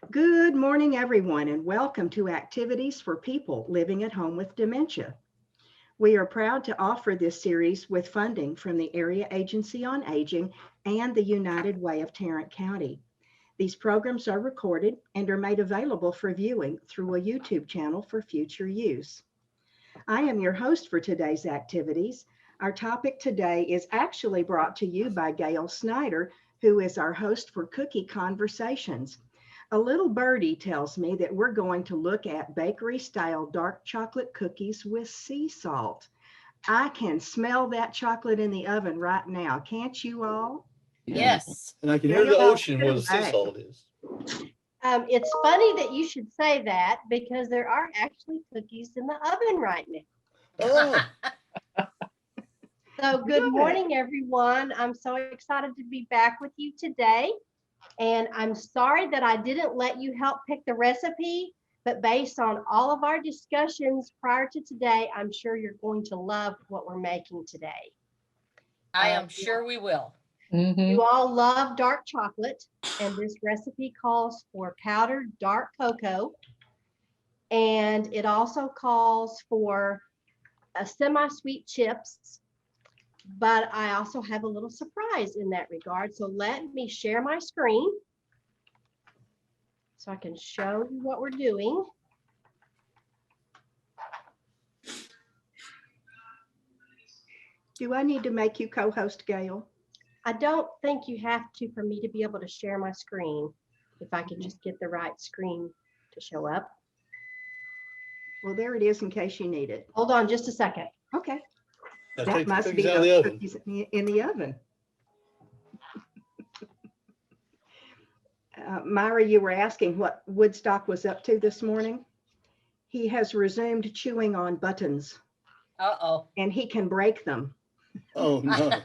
Good morning, everyone, and welcome to Activities for People Living at Home with Dementia. We are proud to offer this series with funding from the Area Agency on Aging and the United Way of Tarrant County. These programs are recorded and are made available for viewing through a YouTube channel for future use. I am your host for today's activities. Our topic today is actually brought to you by Gail Snider, who is our host for Cookie Conversations. A little birdie tells me that we're going to look at bakery style dark chocolate cookies with sea salt. I can smell that chocolate in the oven right now. Can't you all? Yes. And I can hear the Gail, ocean where the sea away. salt is. It's funny that you should say that because there are actually cookies in the oven right now. Oh, So good Good. morning, everyone. I'm so excited to be back with you today. And I'm sorry that I didn't let you help pick the recipe, but based on all of our discussions prior to today, I'm sure you're going to love what we're making today. I am sure we will. You all love dark chocolate, and this recipe calls for powdered dark cocoa. And it also calls for a semi-sweet chips, but I also have a little surprise in that regard. So let me share my screen so I can show you what we're doing. Do I need to make you co-host, Gail? I don't think you have to for me to be able to share my screen. If I can just get the right screen to show up. Well, there it is in case you need it. Hold on just a second. Okay, now that take the must cookies be out of the those oven. cookies in the oven. Myra, you were asking what Woodstock was up to this morning. He has resumed chewing on buttons Uh-oh. and he can break them. Oh, no.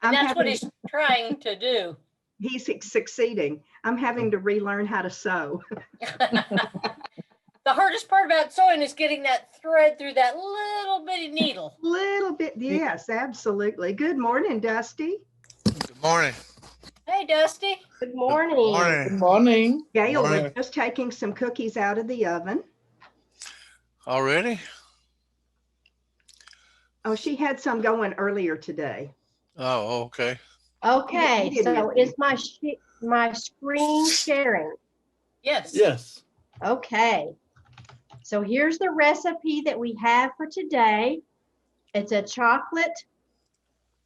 I'm That's what having, he's trying to do. he's succeeding. I'm having to relearn how to sew. The hardest part about sewing is getting that thread through that little bitty needle. Little bit, yes, absolutely. Good morning, Dusty. Good morning. Hey, Dusty. Good morning. Morning. Good morning. Gail was Morning. just taking some cookies out of the oven. Already? Oh, she had some going earlier today. Oh, okay. Okay, You didn't so get is my screen sharing? Yes. Yes. Okay. So here's the recipe that we have for today. It's a chocolate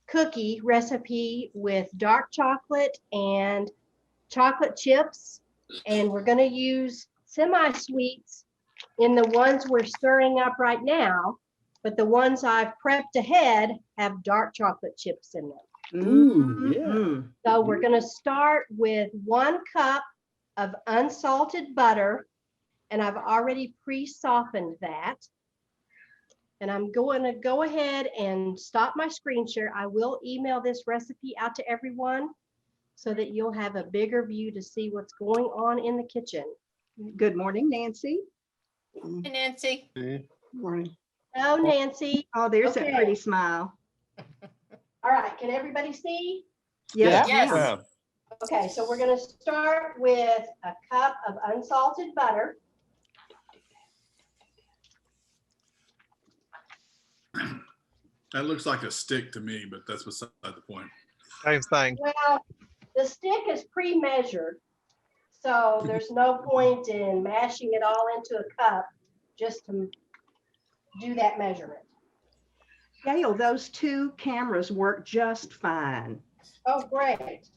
cookie recipe with dark chocolate and chocolate chips. And we're going to use semi-sweets in the ones we're stirring up right now. But the ones I've prepped ahead have dark chocolate chips in them. Ooh, yeah. Mhm. So we're going to start with 1 cup of unsalted butter. And I've already pre-softened that. And I'm going to go ahead and stop my screen share. I will email this recipe out to everyone so that you'll have a bigger view to see what's going on in the kitchen. Good morning, Nancy. Hey, Nancy. Morning. Oh, Nancy. Oh, there's Okay. that pretty smile. All right, can everybody see? Yes, Yes. ma'am. Okay, so we're going to start with a cup of unsalted butter. That looks like a stick to me, but that's beside the point. Same thing. Well, the stick is pre-measured, so there's no point in mashing it all into a cup just to do that measurement. Gail, those two cameras work just fine. Oh, great.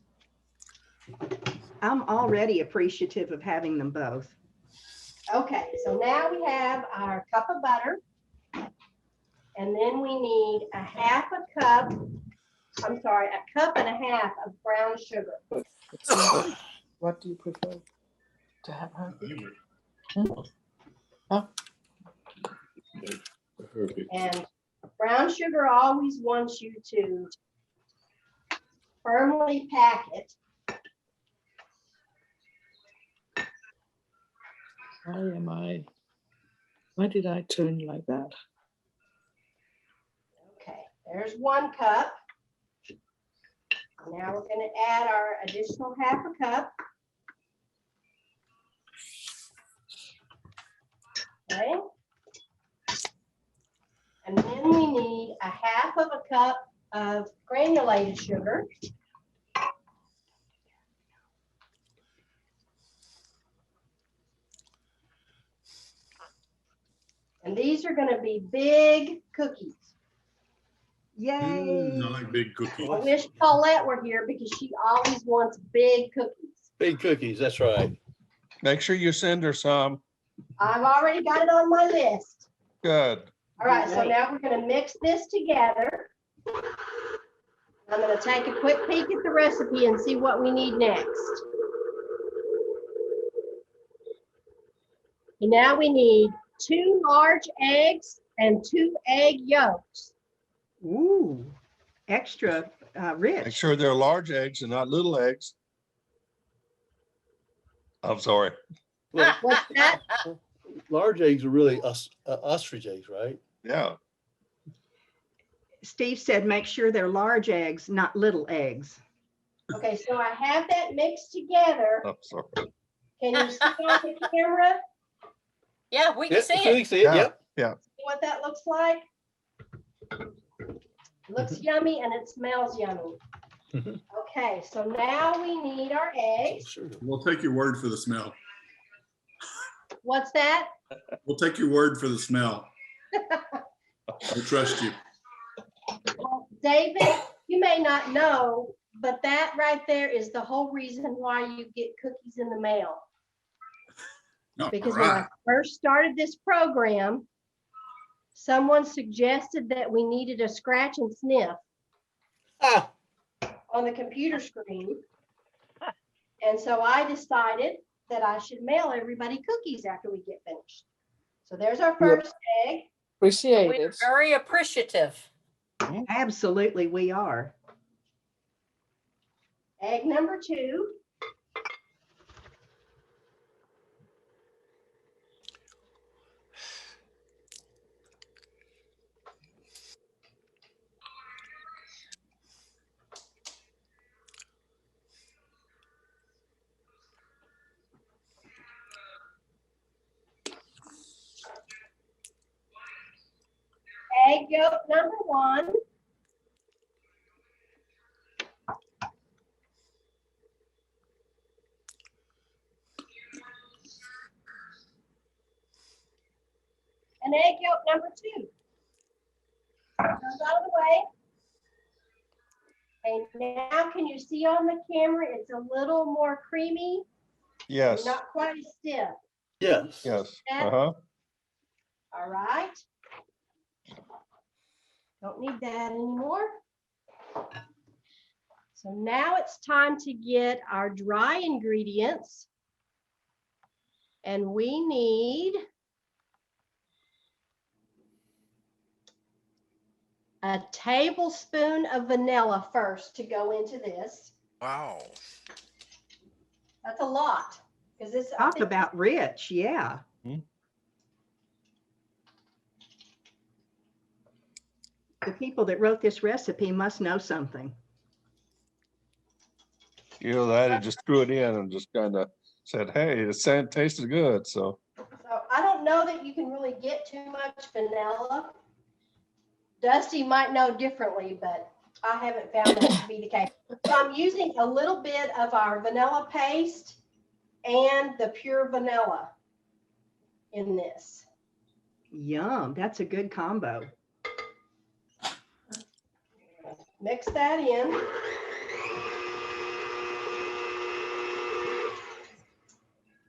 I'm already appreciative of having them both. Okay, so now we have our cup of butter. And then we need a cup and a half of brown sugar. What do you prefer to have her? And brown sugar always wants you to firmly pack it. Why did I turn like that? Okay, there's 1 cup. Now we're going to add our additional half a cup. Okay. And then we need a half of a cup of granulated sugar. And these are going to be big cookies. Yay. I like big cookies. I wish Paulette were here because she always wants big cookies. Big cookies, that's right. Make sure you send her some. I've already got it on my list. Good. All right, so Great. now we're going to mix this together. I'm going to take a quick peek at the recipe and see what we need next. And now we need 2 large eggs and 2 egg yolks. Ooh, extra Make rich. sure they're large eggs and not little eggs. I'm sorry. Well, What's that? large eggs are really ostrich eggs, right? Yeah. Steve said make sure they're large eggs, not little eggs. Okay, so I have that mixed together. I'm sorry. Can you see on the camera Yeah, we can Yep, see so we it. can see it, Yeah. yep. what that looks like? Looks yummy and it smells yummy. Mhm. Okay, so now we need our eggs. Sure. We'll take your word for the smell. What's that? We'll take your word for the smell. We trust you. Well, David, you may not know, but that right there is the whole reason why you get cookies in the mail. All Because when I right. first started this program, someone suggested that we needed a scratch and sniff Ah, on the computer screen. And so I decided that I should mail everybody cookies after we get finished. So there's our first egg. Appreciate We're it. very appreciative. Absolutely, we are. Egg number 2. Egg yolk number 1. And egg yolk number 2. Comes out of the way. And now can you see on the camera, it's a little more creamy, Yes. not quite as stiff. yes. Yes. That- Uh-huh. All right. Don't need that anymore. So now it's time to get our dry ingredients. And we need a tablespoon of vanilla first to go into this. Wow. That's a lot. Because this I Talk think- about rich, yeah. The people that wrote this recipe must know something. You know, that, he just threw it in and just kind of said, hey, it tasted good. So, So I don't know that you can really get too much vanilla. Dusty might know differently, but I haven't found that to be the case. So I'm using a little bit of our vanilla paste and the pure vanilla in this. Yum, that's a good combo. Mix that in.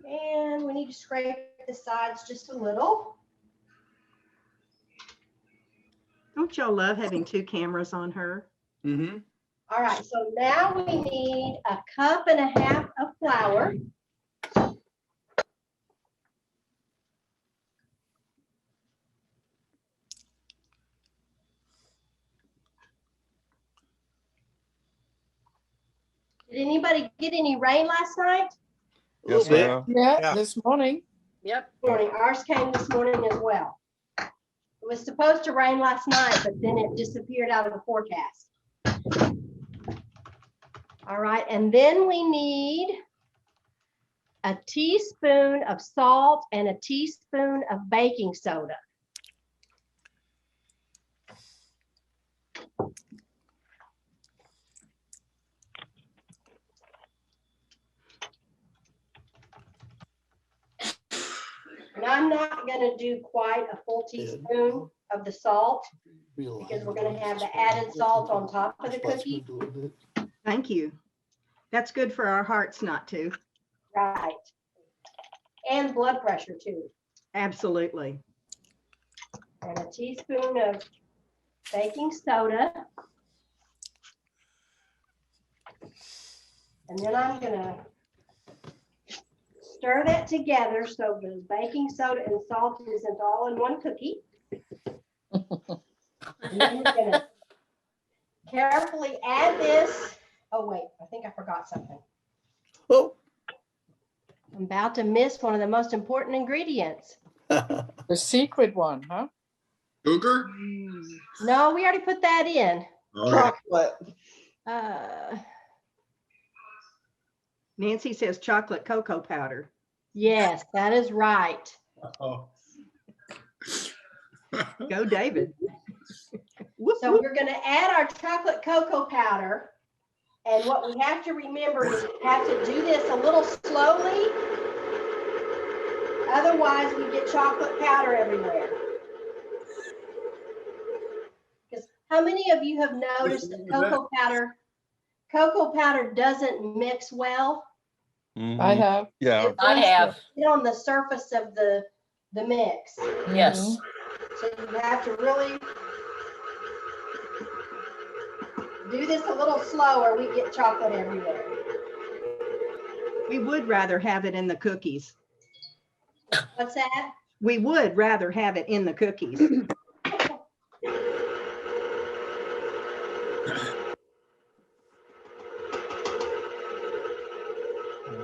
And we need to scrape the sides just a little. Don't y'all love having 2 cameras on her? Mm-hmm. All right, so now we need a cup and a half of flour. Did anybody get any rain last night? A little yes, bit. ma'am. Yeah, Yeah. this morning. Yep. Morning, ours came this morning as well. It was supposed to rain last night, but then it disappeared out of the forecast. All right, and then we need a teaspoon of salt, and a teaspoon of baking soda. And I'm not going to do quite a full teaspoon of the salt because we're going to have the added salt on top of the cookie. Thank you. That's good for our hearts not to. Right. And blood pressure too. Absolutely. And a teaspoon of baking soda. And then I'm going to stir that together so the baking soda and salt isn't all in one cookie. And then we're going to carefully add this. Oh, wait, I think I forgot something. Oh. I'm about to miss one of the most important ingredients. The secret one, huh? Sugar? No, we already put that in. All right. Chocolate. Nancy says chocolate cocoa powder. Yes, that is right. Oh. Go, David. Whoop, So whoop. we're going to add our chocolate cocoa powder. And what we have to remember is we have to do this a little slowly. Otherwise, we get chocolate powder everywhere. Because how many of you have noticed that cocoa powder doesn't mix well? I have. Yeah, It I wants to have. sit on the surface of the mix. Yes. So you have to really do this a little slower. We get chocolate everywhere. We would rather have it in the cookies. What's that? We would rather have it in the cookies.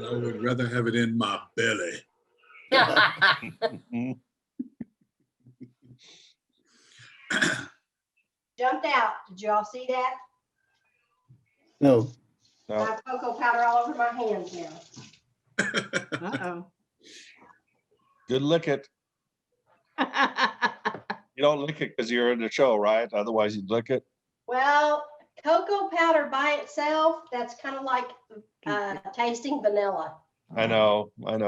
I would rather have it in my belly. Jumped out. Did y'all see that? No. no, I have cocoa powder all over my hands now. Uh-oh. good lick it. You don't lick it because you're in the show, right? Otherwise you'd lick it. Well, cocoa powder by itself, that's kind of like tasting vanilla. I know. And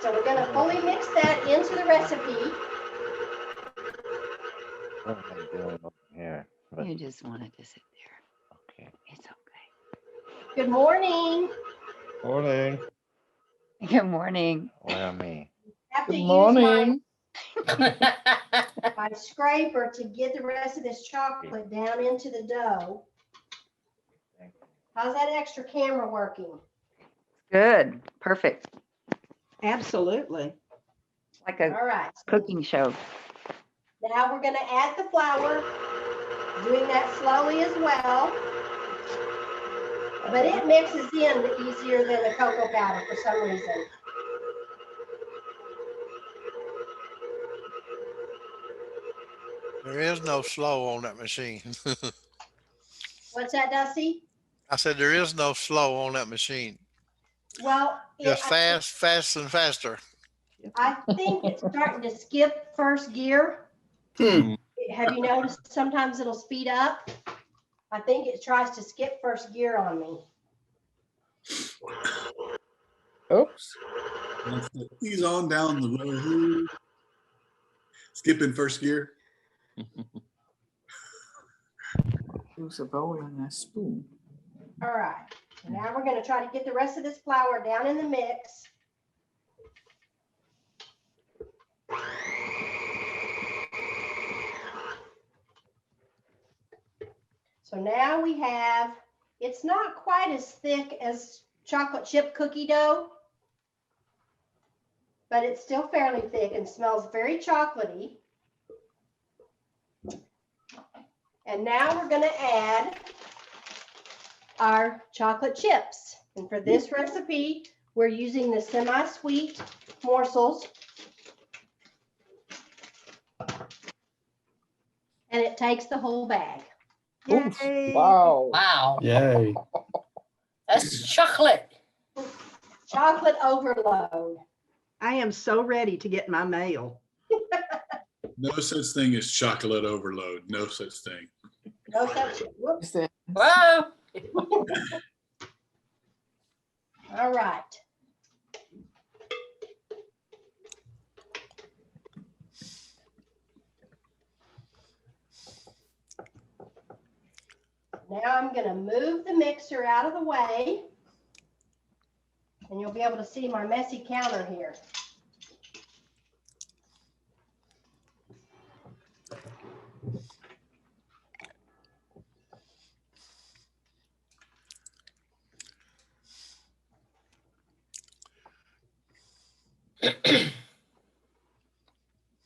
so we're going to fully mix that into the recipe. What am I doing over here? But, You just wanted to sit there. okay. It's okay. Good morning. Morning. Good morning. What on me? Have to Good use morning. my scraper to get the rest of this chocolate down into the dough. How's that extra camera working? Good. Perfect. Absolutely. Like a All right. cooking show. Now we're going to add the flour, doing that slowly as well. But it mixes in easier than the cocoa powder for some reason. There is no slow on that machine. What's that, Dusty? I said there is no slow on that machine. Well, Just fast and faster. I think it's starting to skip first gear. Have you noticed sometimes it'll speed up? I think it tries to skip first gear on me. Oops. He's on down the road. Skipping first gear. Use a bowl and a spoon. All right. So now we're going to try to get the rest of this flour down in the mix. So now we have, it's not quite as thick as chocolate chip cookie dough, but it's still fairly thick and smells very chocolatey. And now we're going to add our chocolate chips. And for this recipe, we're using the semi-sweet morsels. And it takes the whole bag. Oof. Yay. Wow. Wow. Yay. That's chocolate. Chocolate overload. I am so ready to get my mail. No such thing as chocolate overload. No such thing. No such. Whoops. Is there- Whoa. All right. Now I'm going to move the mixer out of the way, and you'll be able to see my messy counter here.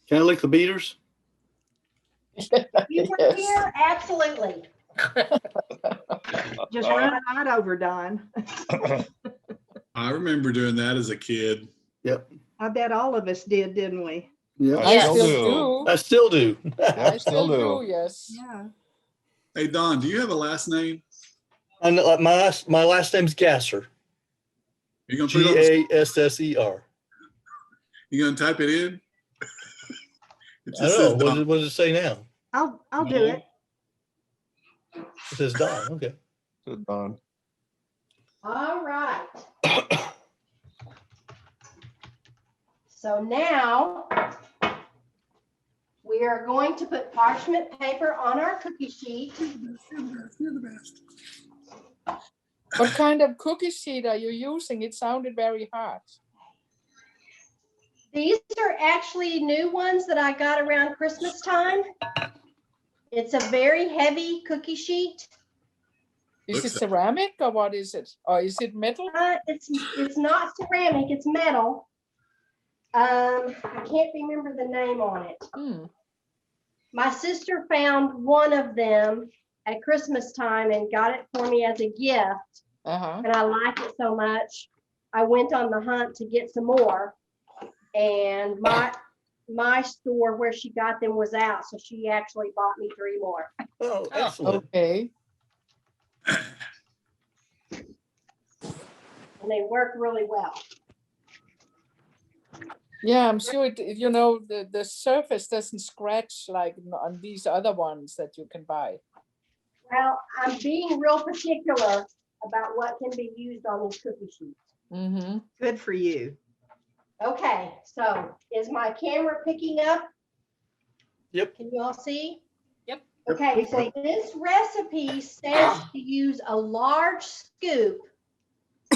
Can I lick the beaters? You were Yes. here? Absolutely. Just run it right over, Don. I remember doing that as a kid. Yep. I bet all of us did, didn't we? Yeah. I Yes. still Still do. do. I still do. I still do. Yes. Yeah. Hey, Don, do you have a last name? I know, my last name's Gasser. You gonna put it on, Gasser. you gonna type it in? It I just don't says know. Don. What does it say now? I'll do it. It says Don. Okay. Good, Don. All right. So now we are going to put parchment paper on our cookie sheet. You're the best. What kind of cookie sheet are you using? It sounded very hard. These are actually new ones that I got around Christmas time. It's a very heavy cookie sheet. Is it Looks- ceramic or what is it? Or is it metal? It's not ceramic, it's metal. I can't remember the name on it. Hmm. My sister found one of them at Christmas time and got it for me as a gift. Uh-huh. And I like it so much. I went on the hunt to get some more. And my store where she got them was out. So she actually bought me 3 more. Oh, excellent. Okay. And they work really well. Yeah, I'm sure the surface doesn't scratch like on these other ones that you can buy. Well, I'm being real particular about what can be used on these cookie sheets. Mm-hmm. Good for you. Okay, so is my camera picking up? Yep. Can you all see? Yep. Okay, so this recipe says to use a large scoop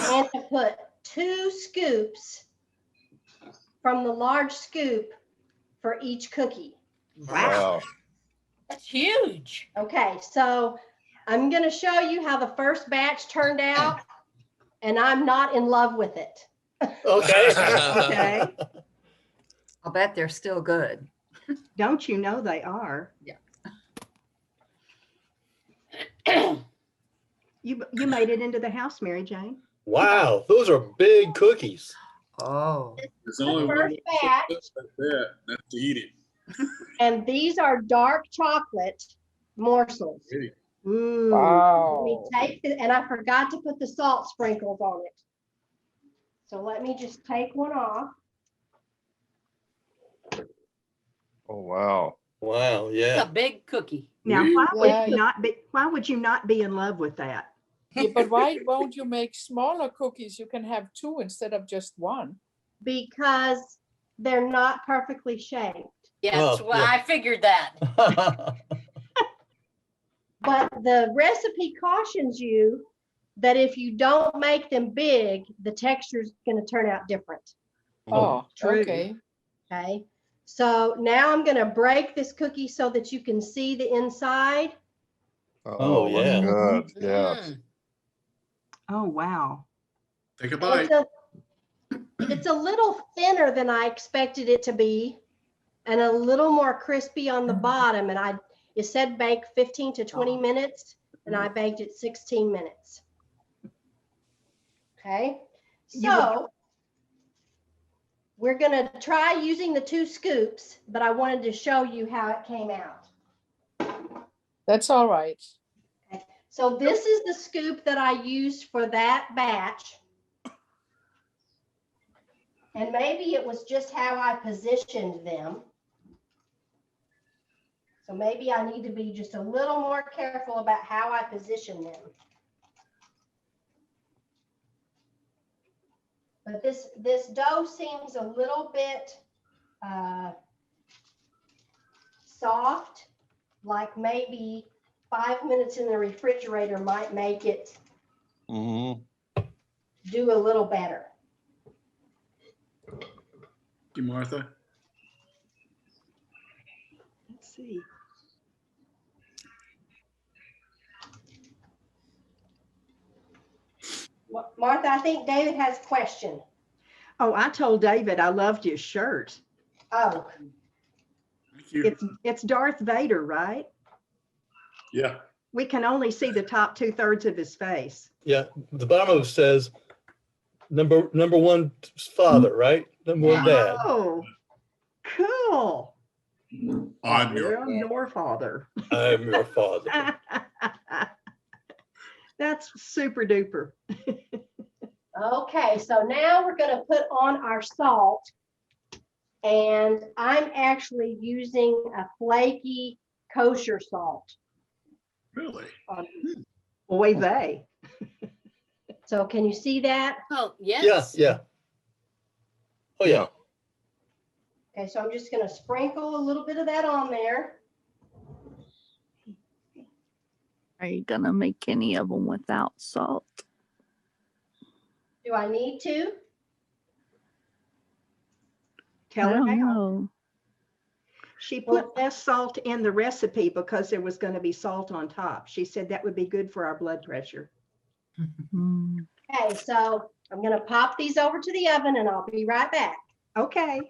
and to put 2 scoops from the large scoop for each cookie. Wow. That's huge. Okay, so I'm going to show you how the first batch turned out, and I'm not in love with it. Okay. Okay. I'll bet they're still good. Don't you know they are? Yeah. You made it into the house, Mary Jane. Wow, those are big cookies. Oh, There's only one First batch, like that. That's to eat it. and these are dark chocolate morsels. Eat it. Ooh. Let me Wow. take it, and I forgot to put the salt sprinkles on it. So let me just take one off. Oh, wow. Wow, It's yeah. a big cookie. Now, Yeah. why would you not be in love with that? Yeah, but why won't you make smaller cookies? You can have 2 instead of just 1. Because they're not perfectly shaped. Yes, Oh, well, yeah. I figured that. But the recipe cautions you that if you don't make them big, the texture is going to turn out different. Oh, true. okay. Okay. So now I'm going to break this cookie so that you can see the inside. Oh, yeah. look good. Yeah. Mm. Oh, wow. Take a bite. It's a little thinner than I expected it to be, and a little more crispy on the bottom. And it said bake 15 to 20 minutes, and I baked it 16 minutes. Okay, so we're gonna try using the 2 scoops, but I wanted to show you how it came out. That's all right. So this is the scoop that I used for that batch. And maybe it was just how I positioned them. So maybe I need to be just a little more careful about how I position them. But this dough seems a little bit soft, like maybe 5 minutes in the refrigerator might make it Mm-hmm. do a little better. Thank you, Martha. Let's see. Martha, I think David has a question. Oh, I told David I loved his shirt. Oh, Thank you. It's Darth Vader, right? Yeah. We can only see the top 2/3 of his face. Yeah, the bottom of it says number one father, right? Number one dad. Oh, cool. I'm your I'm your father. I'm your father. That's super duper. okay. So now we're going to put on our salt. And I'm actually using a flaky kosher salt. Really? Boy, they. So can you see that? Oh, yes. Yeah. Oh, yeah. Okay, so I'm just going to sprinkle a little bit of that on there. Are you gonna make any of them without salt? Do I need to? Tell I her don't now. know. She put less salt in the recipe because there was going to be salt on top. She said that would be good for our blood pressure. Mm. Okay, so I'm going to pop these over to the oven and I'll be right back. Okay.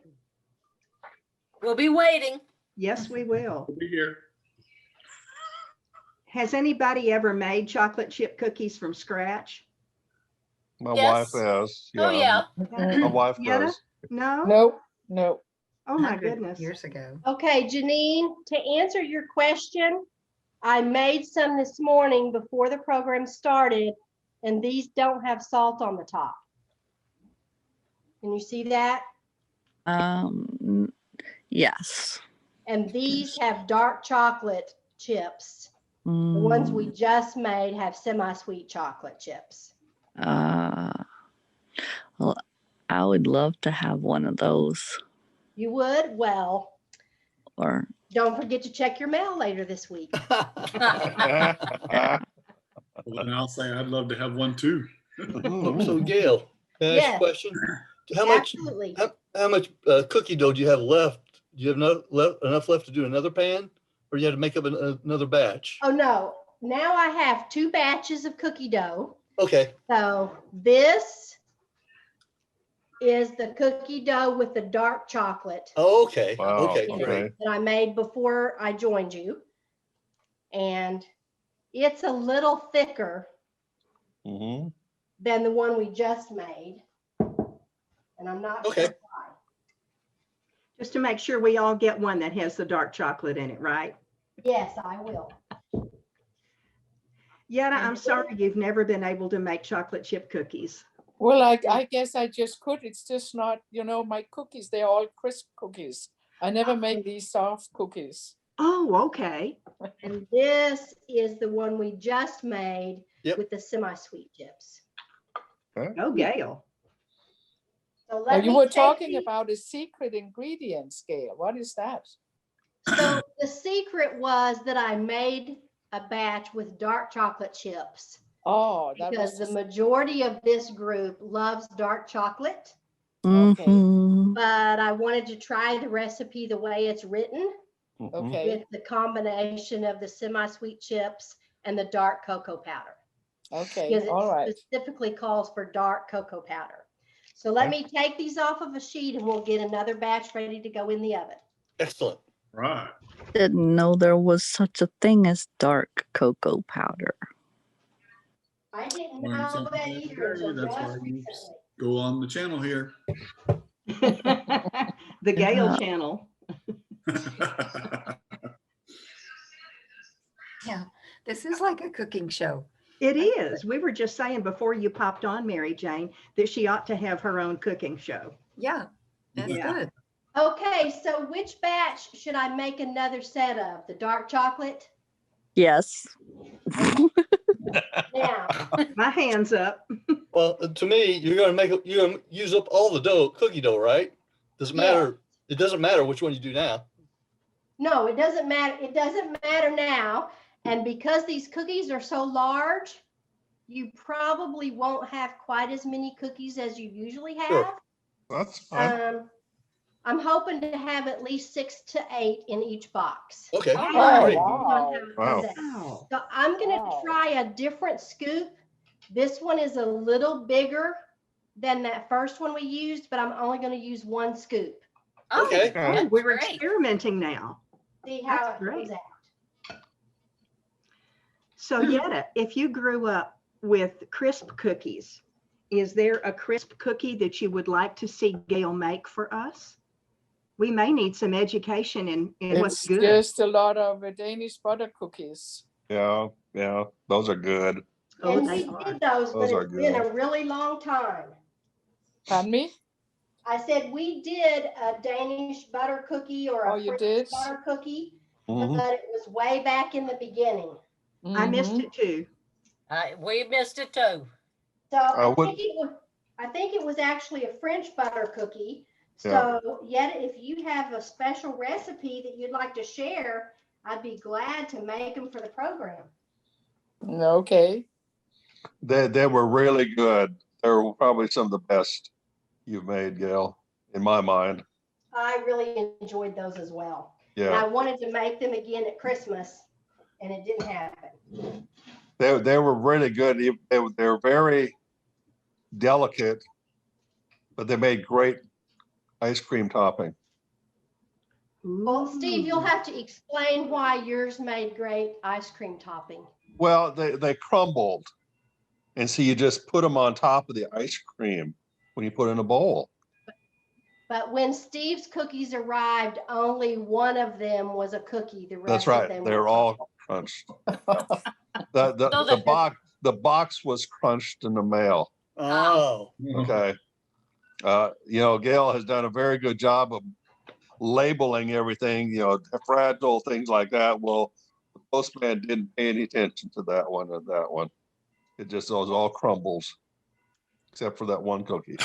We'll be waiting. Yes, we will. We'll be here. Has anybody ever made chocolate chip cookies from scratch? My Yes. wife has. Oh, yeah. My wife Yetta? does. No? No. Oh my 100 goodness. Years ago. Okay, Janine, to answer your question, I made some this morning before the program started, and these don't have salt on the top. Can you see that? Yes. And these have dark chocolate chips. The ones we just made have semi-sweet chocolate chips. Well, I would love to have one of those. You would? Well, Or don't forget to check your mail later this week. Well, then I'll say I'd love to have one too. So Gail, can I ask Yes. a question? Absolutely. How much cookie dough do you have left? Do you have enough left to do another pan, or you have to make up another batch? Oh, no. Now I have 2 batches of cookie dough. Okay. So this is the cookie dough with the dark chocolate Oh, okay. Wow, Okay. in Great. it that I made before I joined you. And it's a little thicker Mm-hmm. than the one we just made. And I'm not Okay. sure why. Just to make sure we all get one that has the dark chocolate in it, right? Yes, I will. Yetta, I'm sorry you've never been able to make chocolate chip cookies. Well, I guess I just could. It's just not, my cookies, they're all crisp cookies. I never make these soft cookies. Oh, okay. And this is the one we just made Yep. with the semi-sweet chips. Oh, Gail. So Now, let you me were take talking these- about a secret ingredient, Gail. What is that? So the secret was that I made a batch with dark chocolate chips Oh, that because was the majority of this group loves dark chocolate, Okay. Mhm. but I wanted to try the recipe the way it's written Okay. with the combination of the semi-sweet chips and the dark cocoa powder. Okay. Because All it right. specifically calls for dark cocoa powder. So let me take these off of a sheet and we'll get another batch ready to go in the oven. Excellent. Right. Didn't know there was such a thing as dark cocoa powder. I didn't Learned know something that every either day. until That's just why you recently. go on the channel here. The Gail channel. Yeah, this is like a cooking show. It is. We were just saying before you popped on, Mary Jane, that she ought to have her own cooking show. Yeah, that's Yeah. good. Okay, so which batch should I make another set of? The dark chocolate? Yes. Now, My hand's up. Well, to me, you're gonna use up all the dough, cookie dough, right? Doesn't matter. It doesn't matter which one you do now. no, it doesn't matter. It doesn't matter now. And because these cookies are so large, you probably won't have quite as many cookies as you usually have. Sure. That's fine. I'm hoping to have at least 6 to 8 in each box. Okay. Oh, Great. Wow. So I'm going to try a different scoop. This one is a little bigger than that first one we used, but I'm only going to use 1 scoop. Oh, Okay. that's We're great. experimenting now. See how That's it great. goes out. So Yetta, if you grew up with crisp cookies, is there a crisp cookie that you would like to see Gail make for us? We may need some education in what's It's good. just a lot of Danish butter cookies. Yeah, yeah, those are good. Oh, And they we are. did those, but Those are it's been good. a really long time. Pardon me? I said we did a Danish butter cookie or Oh, a you French did? butter cookie, Mhm. but it was way back in the beginning. I missed Mhm. it too. We missed it too. So I would- think it was actually a French butter cookie. Yeah. So yet if you have a special recipe that you'd like to share, I'd be glad to make them for the program. Okay. They were really good. They were probably some of the best you've made, Gail, in my mind. I really enjoyed those as well. And Yeah, I wanted to make them again at Christmas, and it didn't happen. they were really good. They were very delicate, but they made great ice cream topping. Well, Steve, you'll Ooh. have to explain why yours made great ice cream topping. Well, they crumbled. And so you just put them on top of the ice cream when you put in a bowl. But when Steve's cookies arrived, only one of them was a cookie. The That's rest of right. them They're were all crunched. The box was crunched in the mail. Oh. Okay. Gail has done a very good job of labeling everything, fragile things like that. Well, the postman didn't pay any attention to that one and that one. It just was all crumbles, except for that one cookie.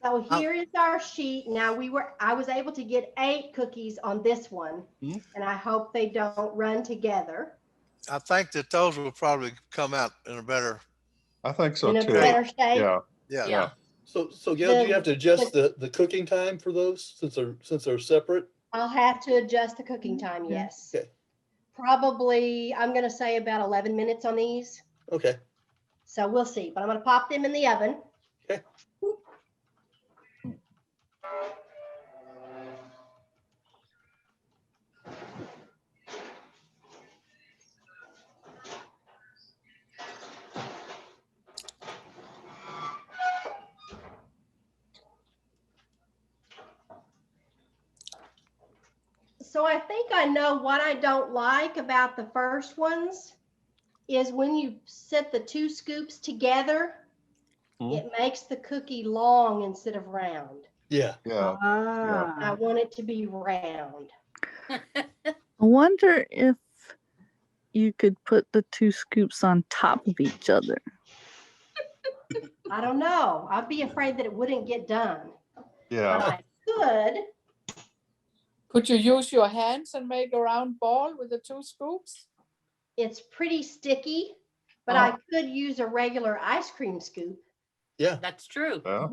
So here is our sheet. Now I was able to get 8 cookies on this one, and I hope they don't run together. I think that those will probably come out in a better, I think so In a too. better shape. Yeah. yeah. Yeah. So Gail, do you have to adjust the cooking time for those since they're separate? I'll have to adjust the cooking time, yes. Okay. Probably, I'm going to say about 11 minutes on these. Okay. So we'll see, but I'm going to pop them in the oven. Okay. So I think I know what I don't like about the first ones is when you set the 2 scoops together, it makes the cookie long instead of round. Yeah. Yeah. I want it to be round. I wonder if you could put the 2 scoops on top of each other. I don't know. I'd be afraid that it wouldn't get done. Yeah. But I could. Could you use your hands and make a round ball with the 2 scoops? It's pretty sticky, but I could use a regular ice cream scoop. Yeah. That's true. Yeah.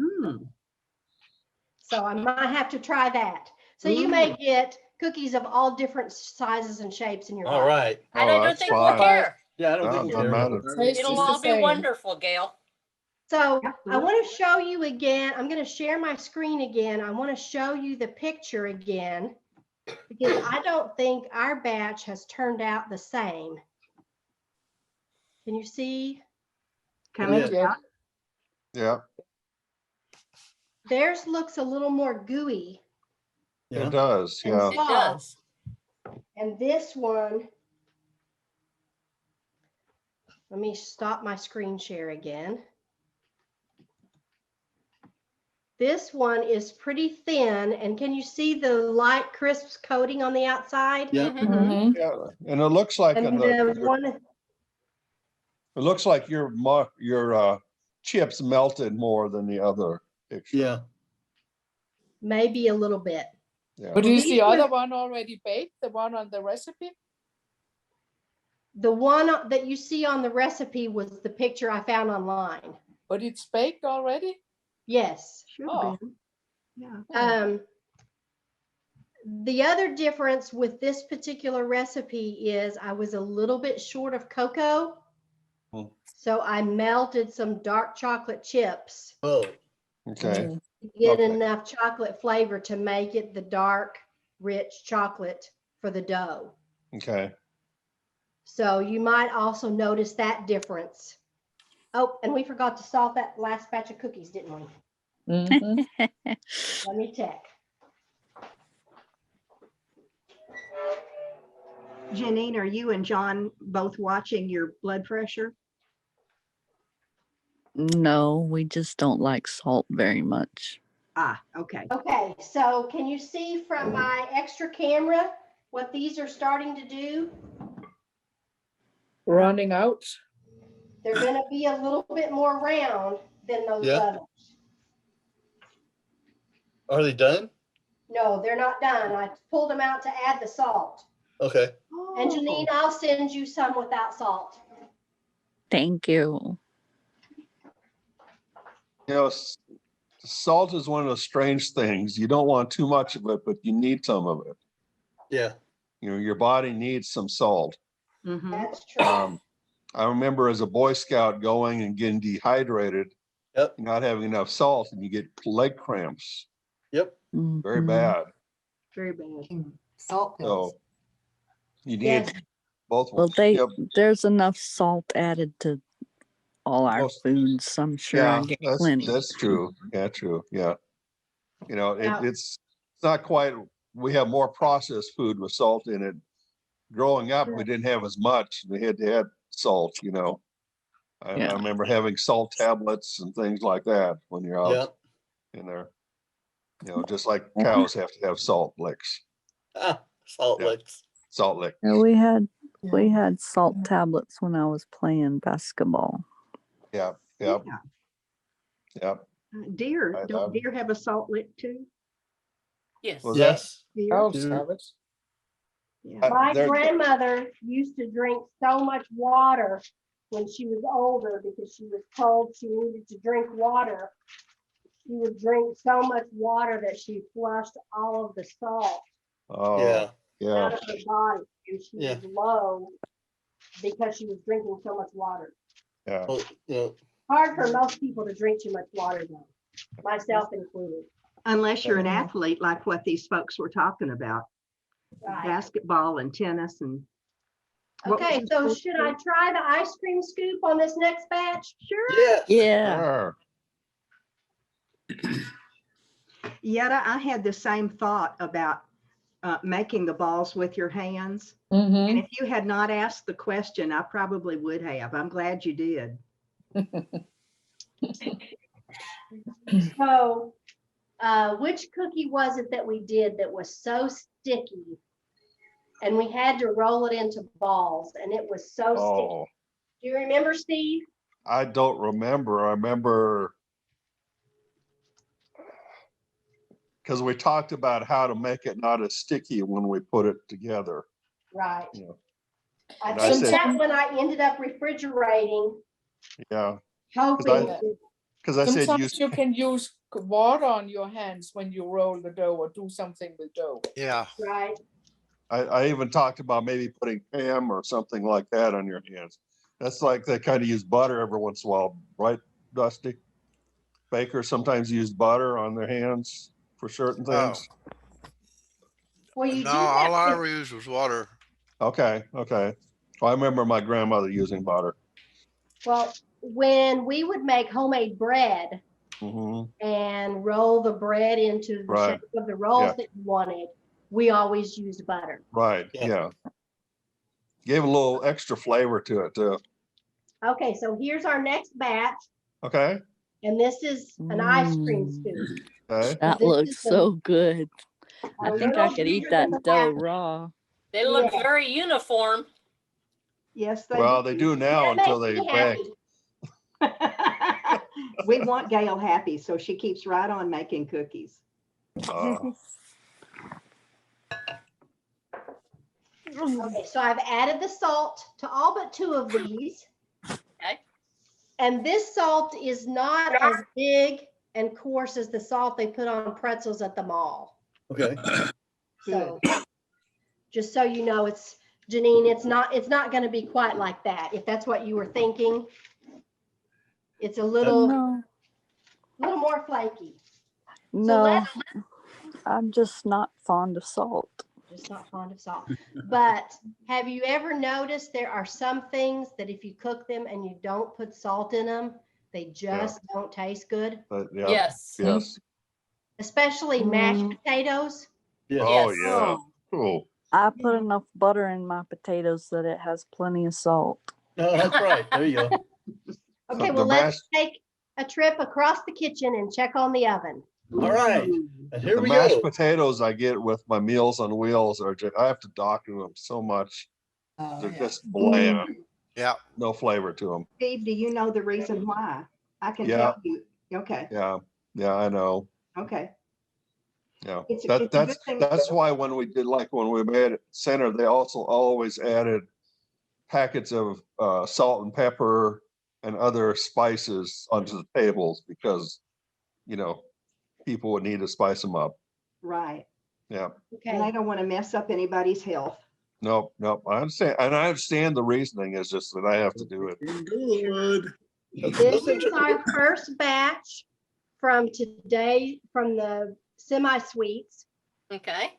So I might have to try that. So you may get cookies of all different sizes and shapes in your All box. right. And I don't that's think we'll fine. care. Yeah, I don't No, think it we'll doesn't care. matter. Taste It'll is the all be same. wonderful, Gail. So I want to show you again. I'm going to share my screen again. I want to show you the picture again because I don't think our batch has turned out the same. Can you see? Coming Not yet. out. Yeah. Theirs looks a little more gooey. Yeah. It does. And Yeah. It does. And this one Let me stop my screen share again. This one is pretty thin, and can you see the light crisp coating on the outside? Yeah. Mhm. Yeah, and it looks like And in the the, one, it looks like your chips melted more than the other picture. Yeah. maybe a little bit. Yeah. But Well, is these the other were- one already baked? The one on the recipe? The one that you see on the recipe was the picture I found online. But it's baked already? Yes. Should Oh. have been. Yeah. The other difference with this particular recipe is I was a little bit short of cocoa. Hmm. So I melted some dark chocolate chips Oh. Okay. Mm. to get Okay. enough chocolate flavor to make it the dark, rich chocolate for the dough. Okay. So you might also notice that difference. Oh, and we forgot to salt that last batch of cookies, didn't we? Mhm. Let me check. Janine, are you and John both watching your blood pressure? No, we just don't like salt very much. Ah, okay. Okay, so can you see from my extra camera what these are starting to do? Running out. They're going to be a little bit more round than those Yeah. others. Are they done? No, they're not done. I pulled them out to add the salt. Okay. And Janine, I'll send you some without salt. Thank you. You know, salt is one of those strange things. You don't want too much of it, but you need some of it. Yeah. You know, your body needs some salt. Mhm. That's true. I remember as a Boy Scout going and getting dehydrated, Yep. not having enough salt, and you get leg cramps. Yep. Very Mhm. bad. Very bad. Salt pills. So you need Yes. both. Well, Yep. there's enough salt added to all our Most- foods. I'm sure I Yeah, get plenty. that's true. Yeah, true. Yeah. You know, Now- it's not quite, we have more processed food with salt in it. Growing up, we didn't have as much. We had to add salt, you know. I Yeah. remember having salt tablets and things like that when you're Yeah. out in there. You know, just like cows have to have salt licks, Ah, salt Yeah. licks. salt lick. Yeah, we had salt tablets when I was playing basketball. Yeah, yeah, Yeah. yeah. Deer, I- don't deer have a salt lick too? Yes. Was that? Yes. Deer? Cows Dude. have it. Yeah. My They're- grandmother used to drink so much water when she was older because she was told she needed to drink water. She would drink so much water that she flushed all of the salt Oh, Yeah. yeah, out of her body, and she Yeah. was low because she was drinking so much water. yeah. Well, you know, Hard for most people to drink too much water, though, myself included. Unless you're an Mhm. athlete like what these folks were talking about, Right. basketball and tennis and. what was Okay, your so sport should again? I try the ice cream scoop on this next batch? Sure. yeah. Yeah. Sure. Yetta, I had the same thought about making the balls with your hands. Mhm. And if you had not asked the question, I probably would have. I'm glad you did. So, which cookie was it that we did that was so sticky? And we had to roll it into balls, and it was so sticky. Oh, Do you remember, Steve? I don't remember. I remember because we talked about how to make it not as sticky when we put it together. Right. You know, I And I think said- that one I ended up refrigerating, yeah, hoping. I- because I said Sometimes use. you can use water on your hands when you roll the dough or do something with dough. Yeah. Right. I even talked about maybe putting Pam or something like that on your hands. That's like they kind of use butter every once in a while, right, Dusty? Bakers sometimes use butter on their hands for certain things. Well, you No, do all I have ever used was water. Okay, okay. Well, I remember my grandmother using butter. well, when we would make homemade bread Hmm. and roll the bread into the Right. shape of the rolls Yeah. that you wanted, we always used butter. Right, Yeah. yeah. Gave a little extra flavor to it too. Okay, so here's our next batch, Okay. and this is an ice cream scoop. Okay. That This looks is so good. a I think I little could eat bigger than that the dough half. raw. They look Yeah. very uniform. Yes, they Well, do. they do now That until makes they me bake. happy. We want Gail happy, so she keeps right on making cookies. Okay, so I've added the salt to all but 2 of these. Okay. And this salt is not as big and coarse as the salt they put on pretzels at the mall. Okay. So just so you know, it's Janine, it's not going to be quite like that. If that's what you were thinking, it's a little No, more flaky. no, I'm just not fond of salt. Just not fond of salt. But have you ever noticed there are some things that if you cook them and you don't put salt in them, they just don't taste good? Yeah. Yes. Yes. Especially mashed potatoes. Yes. Oh, Yes. yeah. Cool. I put enough butter in my potatoes that it has plenty of salt. No, that's right. There you go. Okay, The well, let's mashed- take a trip across the kitchen and check on the oven. All right. And here The we mashed go. potatoes I get with my Meals on Wheels are just, I have to doctor them so much. They're just bland. Yeah. No flavor to them. Steve, do you know the reason why? I can Yeah. tell you. Okay, Yeah. Yeah, I know. okay. Yeah. It's a good thing. That's why when we made it center, they also always added packets of salt and pepper and other spices onto the tables because, people would need to spice them up. Right. Yeah. And I Okay, don't want to mess up anybody's health. Nope. I understand. And I understand the reasoning is just that I have to do it. Good. this is our first batch from today, from the semi-sweets, Okay.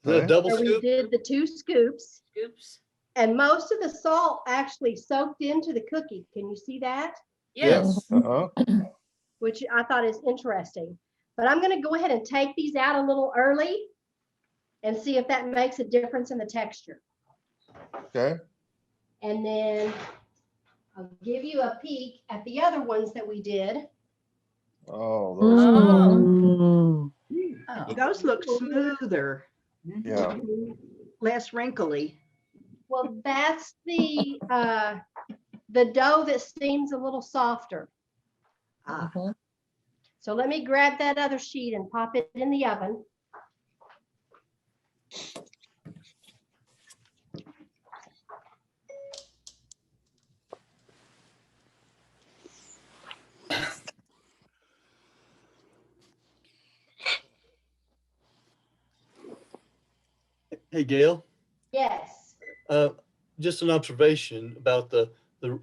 Is it a double where we scoop? did the 2 scoops. Scoops. And most of the salt actually soaked into the cookie. Can you see that? Yes. Uh-huh. Which I thought is interesting. But I'm going to go ahead and take these out a little early and see if that makes a difference in the texture. Okay. And then I'll give you a peek at the other ones that we did. Oh, those. Mm. Oh. Those look smoother, Yeah. less wrinkly. Well, that's the dough that steams a little softer. So let me grab that other sheet and pop it in the oven. Hey, Gail. Yes. Just an observation about the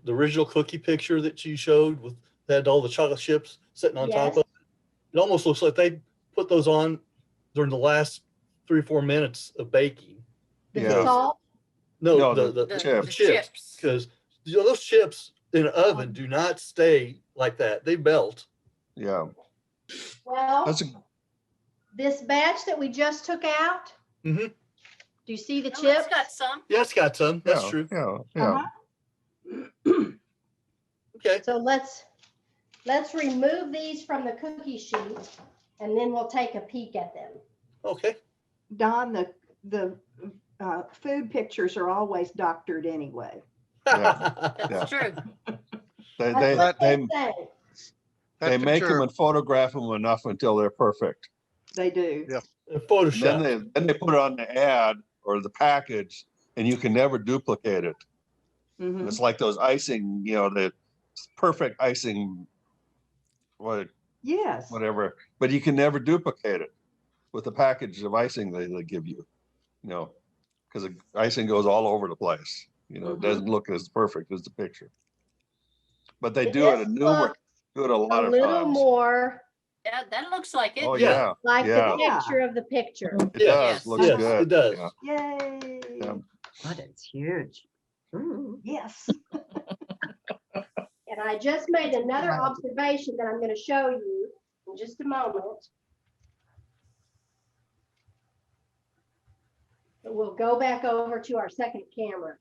original cookie picture that you showed with that had all the chocolate chips sitting on top Yes. of it. It almost looks like they put those on during the last 3 or 4 minutes of baking. The Yeah. salt. No, No, the The chips. chips. Because those chips in an oven do not stay like that. They melt. Yeah. Well, That's a, this batch that we just took out, Mhm. do you see the Oh, chips? it's got some. Yeah, it's got some. That's yeah, true. Yeah. Yeah. Okay. So let's remove these from the cookie sheet and then we'll take a peek at them. Okay. Don, the food pictures are always doctored anyway. Yeah. That's Yeah. true. They That's what they say. they That's make for them sure. and photograph them enough until they're perfect. They do. Yeah. And Photoshop. then they put it on the ad or the package and you can never duplicate it. Mhm. It's like those icing, the perfect icing, Yes. whatever, but you can never duplicate it with the package of icing they give you, because the icing goes all over the place. It doesn't look as perfect as the picture. But they do it This a looks lot a of little times. more Yeah, that looks like it. Oh Yeah. yeah, like yeah. the picture of the picture. It Yes. does. Looks Yes, good. it does. Yeah. Yay. Yeah. But it's huge. Ooh. Yes. And I just made another observation that I'm going to show you in just a moment. But we'll go back over to our second camera.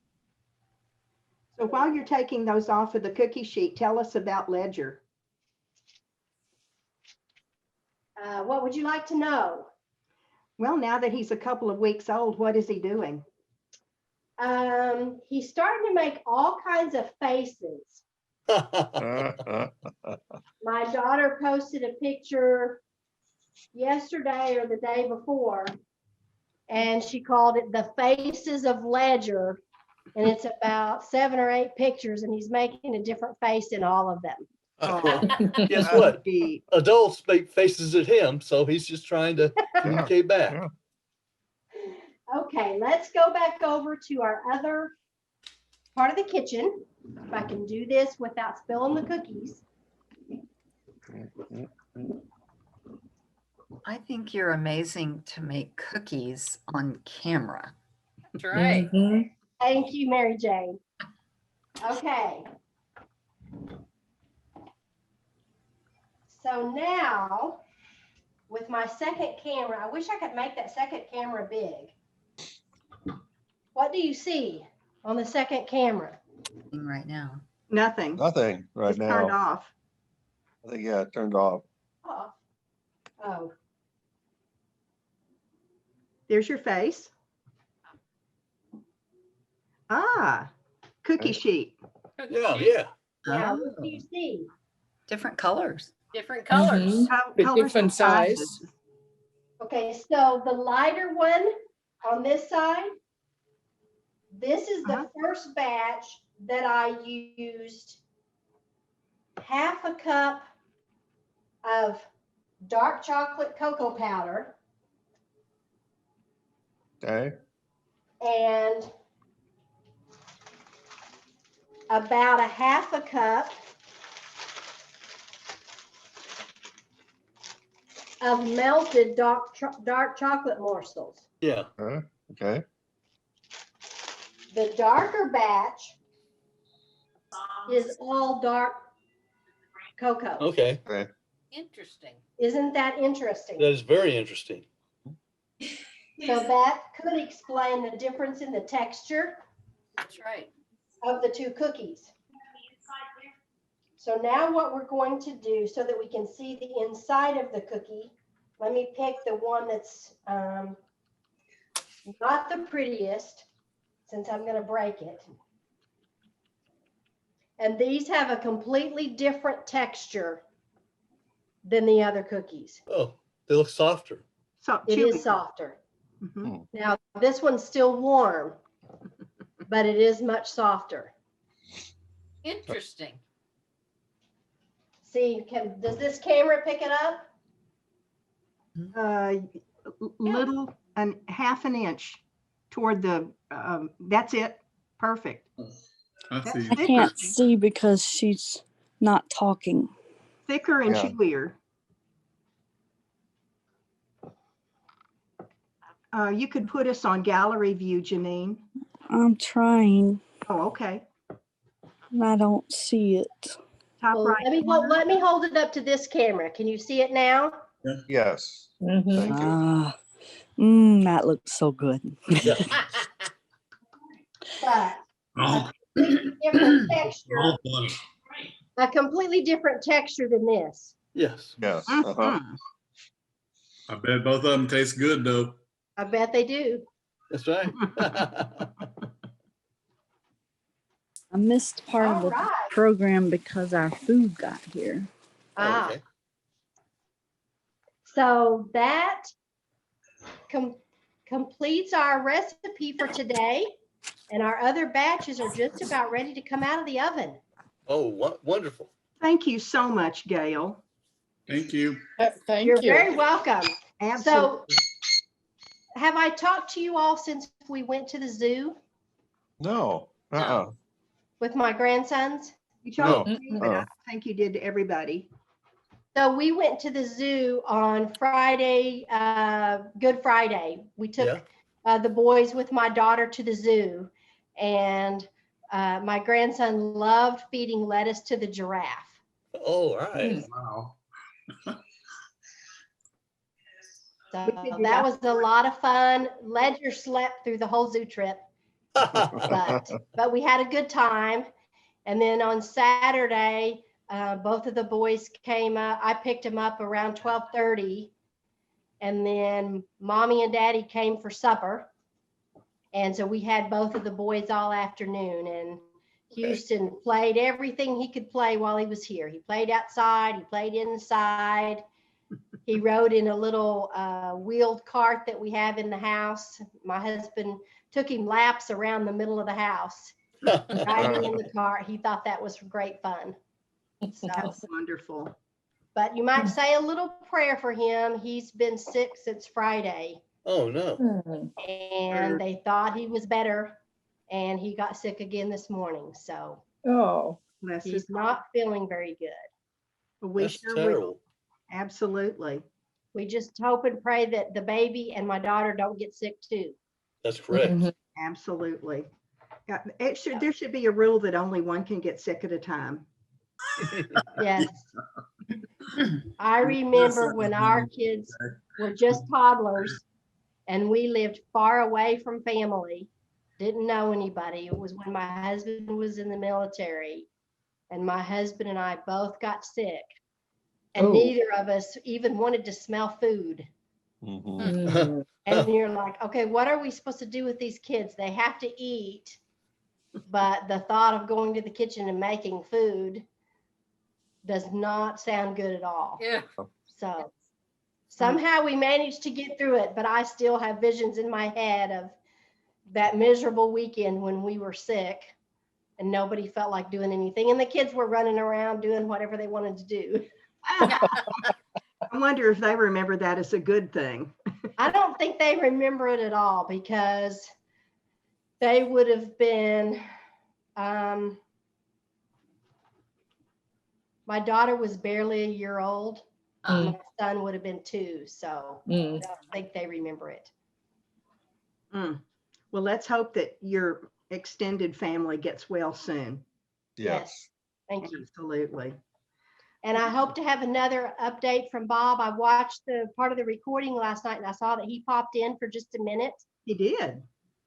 So while you're taking those off of the cookie sheet, tell us about Ledger. What would you like to know? Well, now that he's a couple of weeks old, what is he doing? He's starting to make all kinds of faces. My daughter posted a picture yesterday or the day before, and she called it the Faces of Ledger. And it's about 7 or 8 pictures, and he's making a different face in all of them. Oh, Guess what? he- Adults make faces at him, so he's just trying to communicate back. Yeah. Okay, let's go back over to our other part of the kitchen. If I can do this without spilling the cookies. I think you're amazing to make cookies on camera. That's right. Mhm. Thank you, Mary Jane. Okay. So now, with my second camera, I wish I could make that second camera big. What do you see on the second camera? Right now. Nothing. Nothing right It's turned now. off. I think, yeah, it turned off. Oh. Oh. There's your face. Ah, cookie sheet. Yeah, yeah. Now, Oh, what do you see? different colors. Different colors. Mhm. With Colors and different size. sizes. Okay, so the lighter one on this side, this is the first batch that I used half a cup of dark chocolate cocoa powder Okay. and about a half a cup of melted dark chocolate morsels. Yeah. Okay. The darker batch is all dark cocoa. Okay. Okay. Interesting. Isn't that interesting? That is very interesting. So that could explain the difference in the texture That's right. of the two cookies. So now what we're going to do so that we can see the inside of the cookie, let me pick the one that's not the prettiest, since I'm going to break it. And these have a completely different texture than the other cookies. Oh, they look softer. So It chewy. is softer. Mhm. Now, this one's still warm, but it is much softer. Interesting. See, does this camera pick it up? Little and half an inch toward the, that's it. Perfect. I That's see. I thicker, can't see because she's not talking. thicker and Yeah. chewier. You could put us on gallery view, Janine. I'm trying, Oh, okay. and I don't see it. Top Well, right. let me hold it up to this camera. Can you see it now? Yes. Mhm. Thank you. Ah, that looks so good. But Oh, different texture, oh, boy. a completely different texture than this. Yes. Yes. Uh-huh. Mhm. I bet both of them taste good though. I bet they do. That's right. I missed part of All the right. program because our food got here. Ah, Okay. so that completes our recipe for today. And our other batches are just about ready to come out of the oven. Oh, wonderful. Thank you so much, Gail. Thank you. Thank You're you. very welcome. Absolutely. So have I talked to you all since we went to the zoo No. Uh-uh. with my grandsons? You told No. me, but I don't think you did to everybody. So we went to the zoo on Friday, Good Friday. We took the boys with my daughter to the zoo, and my grandson loved feeding lettuce to the giraffe. Oh, all right. Wow. So that was a lot of fun. Ledger slept through the whole zoo trip. but we had a good time. And then on Saturday, both of the boys came up. I picked them up around 12:30. And then Mommy and Daddy came for supper. And so we had both of the boys all afternoon. And Houston played everything he could play while he was here. He played outside. He played inside. He rode in a little wheeled cart that we have in the house. My husband took him laps around the middle of the house, riding in the cart. He thought that was great fun. So, That's wonderful. but you might say a little prayer for him. He's been sick since Friday, Oh, no. and they thought he was better, and he got sick again this morning. So Oh, Bless his he's not feeling very good. We That's sure will. terrible. Absolutely. We just hope and pray that the baby and my daughter don't get sick too. That's correct. Absolutely. Yeah, there should be a rule that only one can get sick at a time. Yes. I remember when our kids were just toddlers and we lived far away from family, didn't know anybody. It was when my husband was in the military, and my husband and I both got sick, and neither of us even wanted to smell food. Mhm. And you're like, okay, what are we supposed to do with these kids? They have to eat, but the thought of going to the kitchen and making food does not sound good at all. Yeah. So somehow we managed to get through it, but I still have visions in my head of that miserable weekend when we were sick and nobody felt like doing anything, and the kids were running around doing whatever they wanted to do. I wonder if they remember that as a good thing. I don't think they remember it at all, because they would have been, my daughter was barely a year old. My son would have been 2, so I don't think they remember it. Well, let's hope that your extended family gets well soon. Yes. Thank you. Absolutely. And I hope to have another update from Bob. I watched the part of the recording last night and I saw that he popped in for just a minute. He did.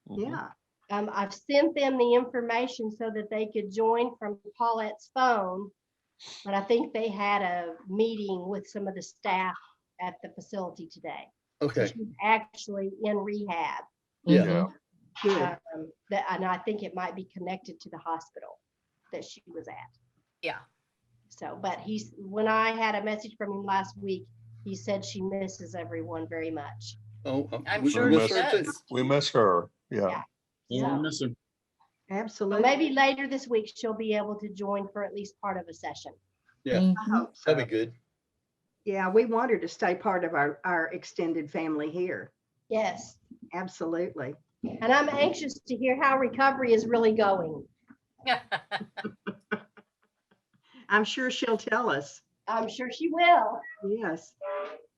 Mhm. Yeah. I've sent them the information so that they could join from Paulette's phone, but I think they had a meeting with some of the staff at the facility today. Okay. So she's actually in rehab. Yeah. Good. And I think it might be connected to the hospital that she was at. Yeah. So, but when I had a message from him last week, he said she misses everyone very much. Oh, I'm we sure miss she her too. does. We miss her. Yeah. Yeah, I So- miss her. Absolutely. Well, maybe later this week, she'll be able to join for at least part of a session. Yeah. I hope so. That'd be good. Yeah, we want her to stay part of our extended family here. Yes. Absolutely. And I'm anxious to hear how recovery is really going. I'm sure she'll tell us. I'm sure she will. Yes.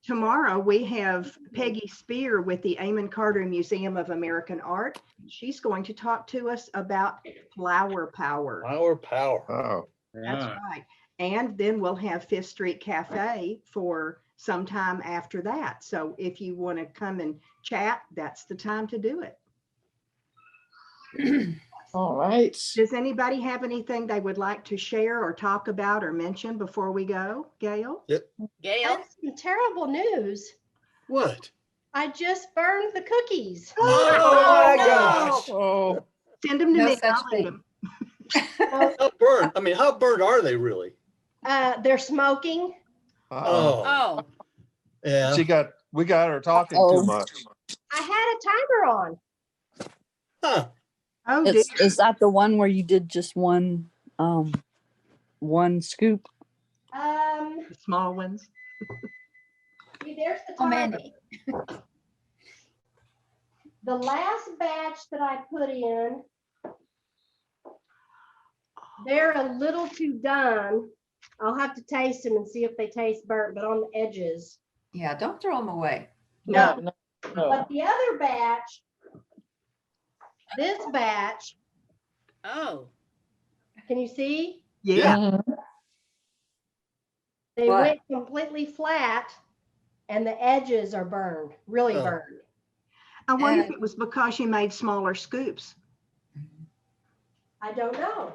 Tomorrow we have Peggy Spear with the Amon Carter Museum of American Art. She's going to talk to us about flower power. Our power. Oh, That's Yeah. right. And then we'll have Fifth Street Cafe for some time after that. So if you want to come and chat, that's the time to do it. all right. Does anybody have anything they would like to share or talk about or mention before we go, Gail? Gail? That's some terrible news. What? I just burned the cookies. Oh, my no. gosh. Oh, Send them to No me. such I'll eat thing. them. How burned? I mean, how burned are they really? They're smoking. uh-oh. Oh, Yeah. We got her talking Uh-oh. too much. I had a timer on. Huh. Oh, dear. Is that the one where you did just one scoop? The small ones. See, there's the How timer. many? The last batch that I put in, they're a little too done. I'll have to taste them and see if they taste burnt, but on the edges. Yeah, don't throw them away. no, No. no. But the other batch, this batch, oh, can you see? Yeah. Mhm. They What? went completely flat and the edges are burned, really Oh. burned. I wonder if And- it was because you made smaller scoops. I don't know.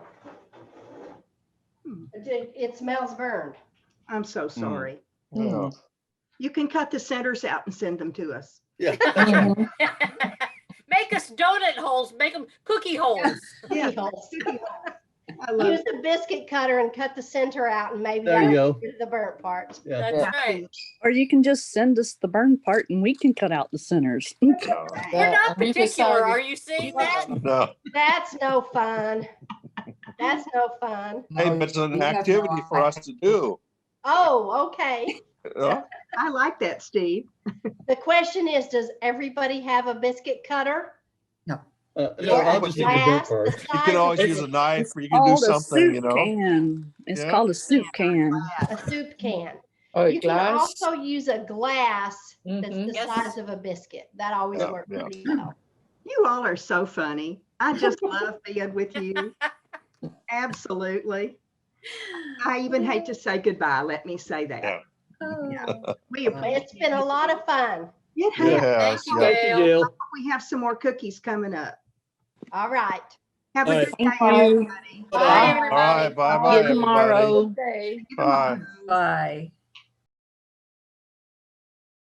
Hmm. It smells burned. I'm so sorry. Yeah. You can cut the centers out and send them to us. Yeah. Make us donut holes, make them cookie holes. Yeah. Cookie holes. I love Use the biscuit cutter and cut the center out, and maybe There you that'll go. get the burnt parts. Yeah. That's right. Or you can just send us the burn part and we can cut out the centers. We're Yeah, not we particular. decided- Are you seeing that? No. That's no fun. That's no fun. Hey, but it's an activity for us to do. Oh, okay. Yeah. I like that, Steve. The question is, does everybody have a biscuit cutter? No, Yeah, I'll but just you use the burnt Glass, part. the You size can of always a use a biscuit- knife or you can do Called a something, soup you know. can. It's Yeah. called a soup can. a soup can. Oh, a You can glass. also use a glass that's Mhm. the Yes. size of a biscuit. That always Yeah, works yeah. pretty well. You all are so funny. I just love being with you. Absolutely. I even hate to say goodbye. Let me say that. Yeah. We appreciate It's been a lot of fun. it. It Has. has, Thank you, yeah. Thank you, Gail. Gail. We have some more cookies coming up. All right. Have All a right. good day, Thank you. everybody. Bye, Bye. everybody. All right, bye See bye, you tomorrow. everybody. Okay. Bye. Bye.